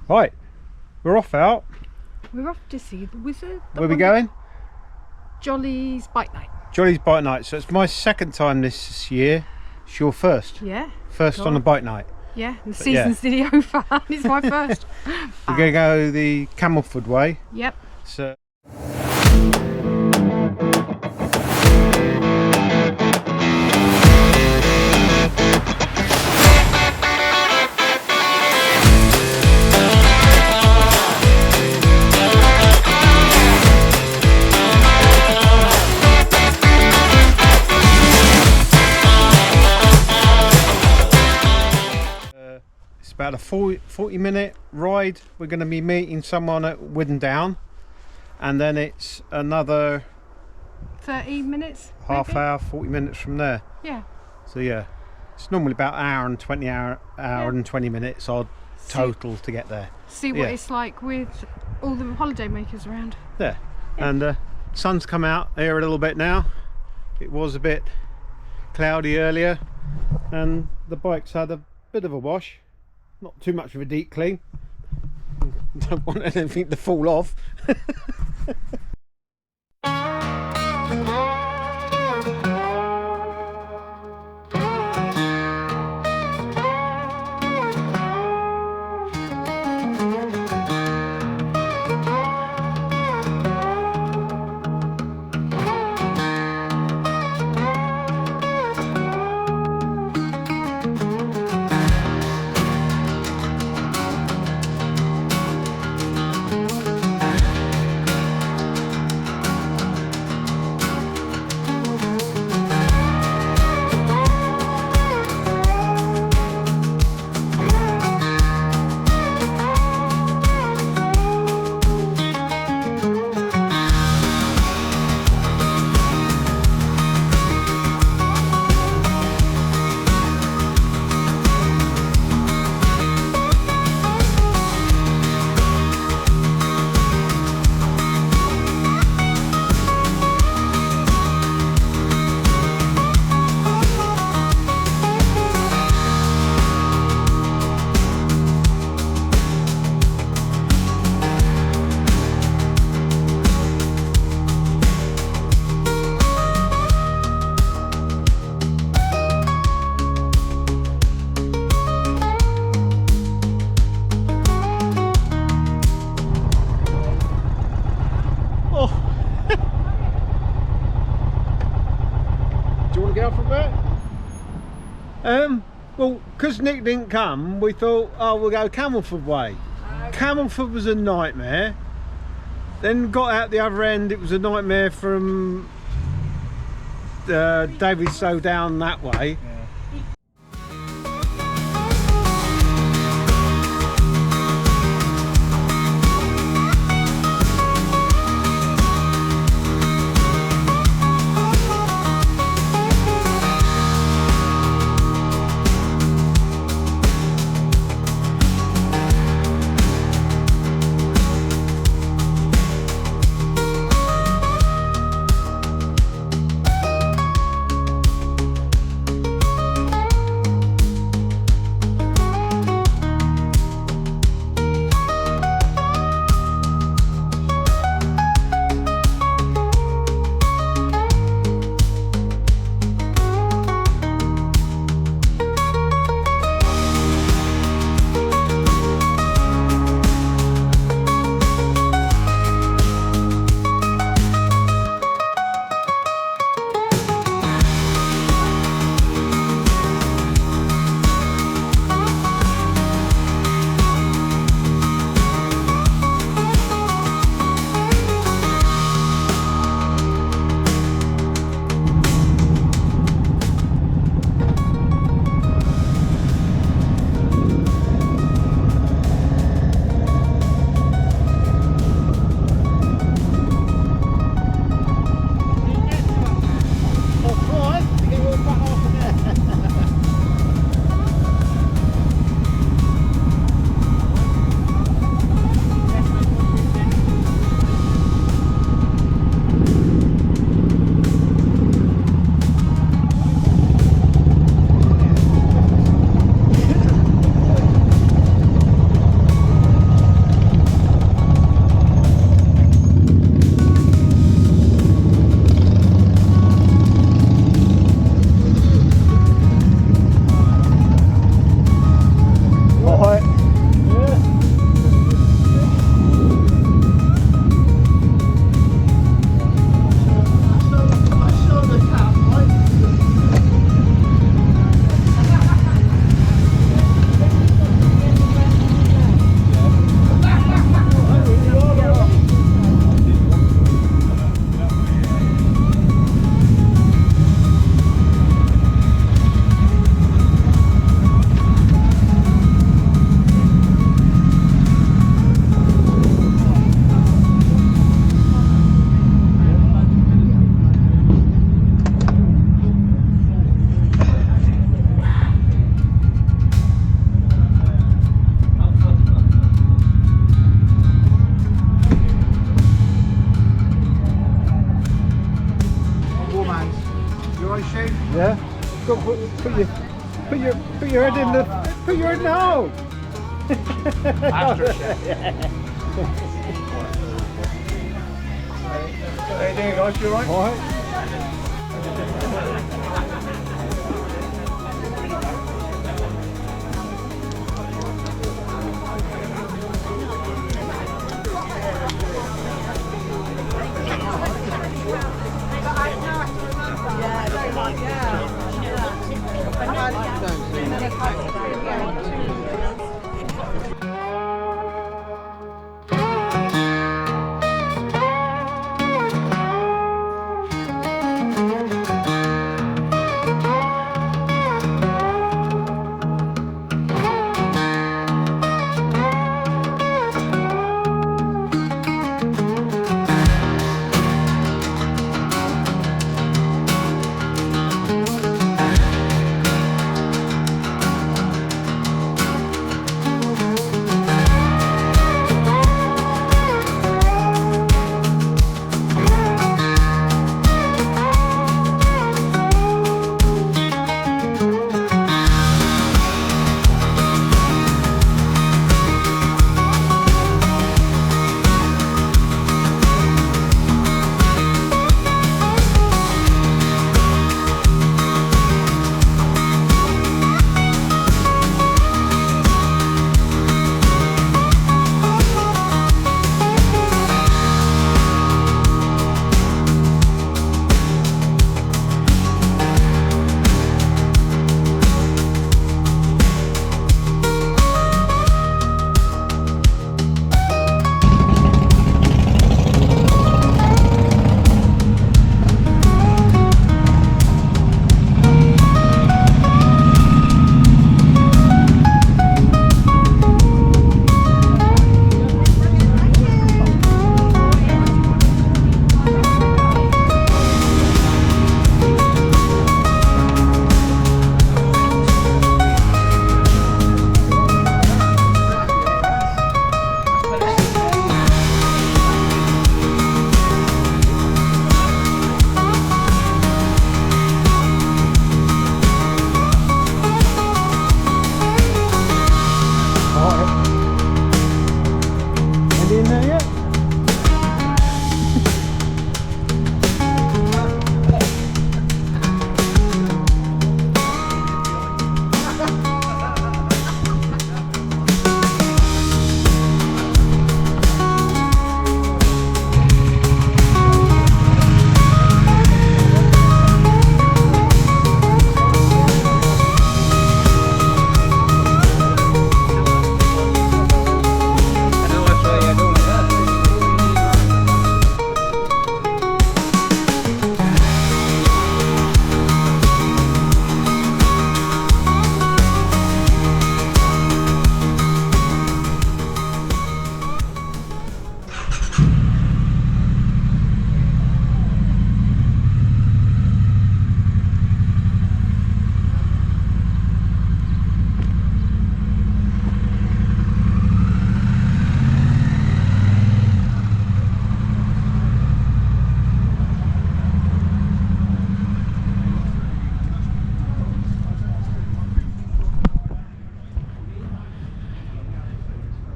Right, we're off out. We're off to see the wizard. Where are we going? Jolly's Bike Night. Jolly's Bike Night. So it's my second time this year. It's your first. Yeah. First on a bike night. Yeah, the season's nearly over. It's my first. We're going to go the Camelford way. Yep. So. It's about a 40-minute ride. We're going to be meeting someone at Witham Down, and then it's another 30 minutes. half maybe? hour, 40 minutes from there. Yeah. So yeah, it's normally about an hour and 20 and 20 minutes odd total to get there. See what it's like with all the holiday makers around. Yeah. And sun's come out here a little bit now. It was a bit cloudy earlier, and the bike's had a bit of a wash. Not too much of a deep clean. Don't want anything to fall off. Well, because Nick didn't come, we thought, oh, we'll go Camelford way. Camelford was a nightmare. Then got out the other end, it was a nightmare from Davidstow down that way. Put your head in the hole. How you doing, guys? You alright? Alright.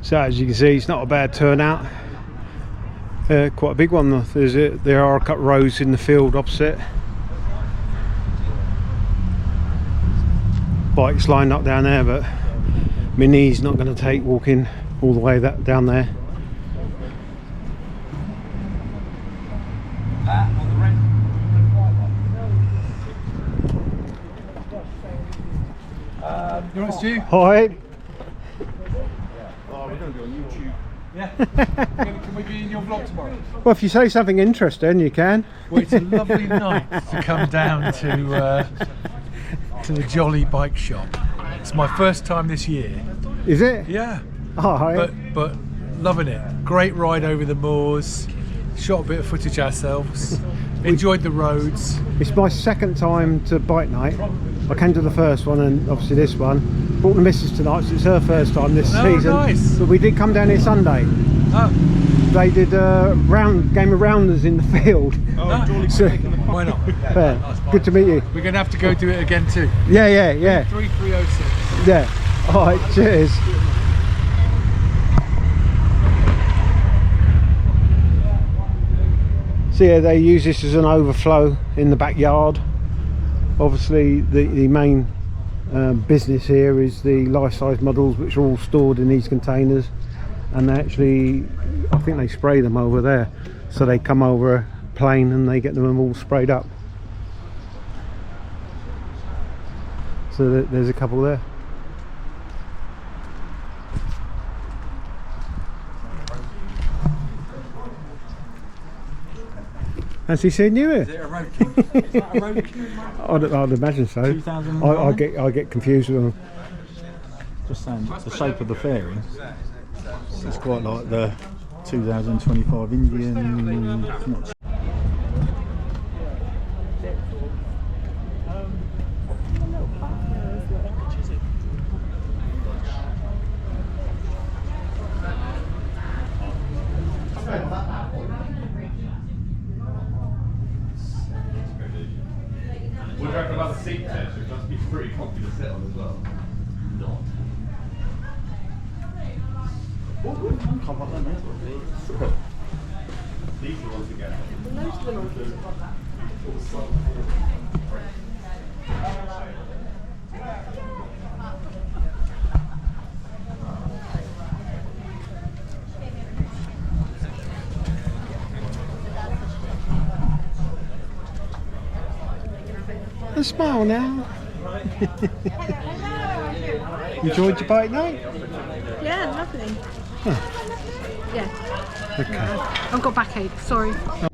So as you can see, it's not a bad turnout. Quite a big one. There are a couple of rows in the field opposite. Bikes lined up down there, but my knee's not going to take walking all the way down there. You want Stu? Hi. Oh, we're going to be on YouTube. Yeah. Can we be in your vlog tomorrow? Well, if you say something interesting, you can. Well, it's a lovely night to come down to the Jolly Bike Shop. It's my first time this year. Is it? Yeah. Oh, hi. But loving it. Great ride over the moors. Shot a bit of footage ourselves. Enjoyed the roads. It's my second time to bike night. I came to the first one and obviously this one. Brought the missus tonight, so it's her first time this season. Nice. But we did come down here Sunday. Oh, They did a game of rounders in the field. So, why not? fair. Good to meet you. We're going to have to go do it again too. Yeah. 3306. Yeah. All right. Cheers. So yeah, they use this as an overflow in the backyard. Obviously, the main business here is the life-size models, which are all stored in these containers, and they actually, I think they spray them over there, so they come over a plane and they get them all sprayed up. So there's a couple there. Has he seen you here? Is it a road king? Is that a road king? I'd imagine so. 2009? I get confused with them. Just saying, the shape of the fairing. It's quite like the 2025 Indian. Not What do you reckon about the seat tension? It must be pretty comfy to sit on as well. Not. These are the ones again. A smile now. Enjoyed your bike night? Yeah, lovely. Yeah. Okay. I've got backache, sorry. Oh